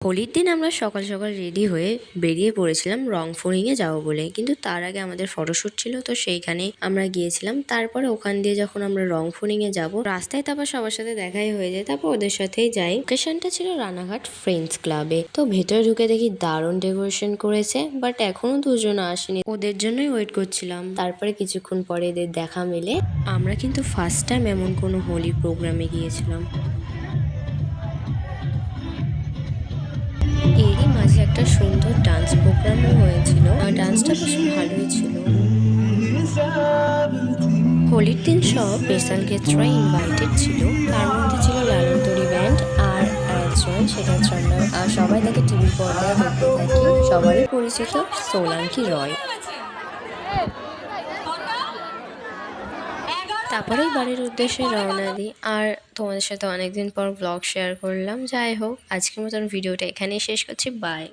হোলির দিন আমরা সকাল সকাল রেডি হয়ে বেরিয়ে পড়েছিলাম রংফড়িংয়ে যাবো বলে, কিন্তু তার আগে আমাদের ফটোশুট ছিল, তো সেইখানে আমরা গিয়েছিলাম। তারপরে ওখান দিয়ে যখন আমরা রংফড়িংয়ে যাব, রাস্তায় তারপর সবার সাথে দেখাই হয়ে যায়, তারপর ওদের সাথেই যাই। লোকেশনটা ছিল রানাঘাট ফ্রেন্ডস ক্লাবে। তো ভেতরে ঢুকে দেখি দারুণ ডেকোরেশন করেছে, বাট এখনো দুজন আসেনি, ওদের জন্যই ওয়েট করছিলাম। তারপরে কিছুক্ষণ পরে এদের দেখা মেলে। আমরা কিন্তু ফার্স্ট টাইম এমন কোনো হোলি প্রোগ্রামে গিয়েছিলাম। এরই মাঝে একটা সুন্দর ডান্স প্রোগ্রামও হয়েছিল, আর ডান্সটা বেশ ভালোই ছিল। হোলির দিন সব স্পেশাল গেস্টরা ইনভাইটেড ছিল, তার মধ্যে ছিল লালনতরি ব্যান্ড আর একজন শেখার জন্য। আর সবাই তাকে টিভির পর্দায় দেখতে থাকি। সবারই পরিচিত সোলাঙ্কি রয়। তারপরেই বাড়ির উদ্দেশ্যে রওনা দিই। আর তোমাদের সাথে অনেকদিন পর ব্লগ শেয়ার করলাম। যাই হোক, আজকের মতন ভিডিওটা এখানেই শেষ করছি। বাই।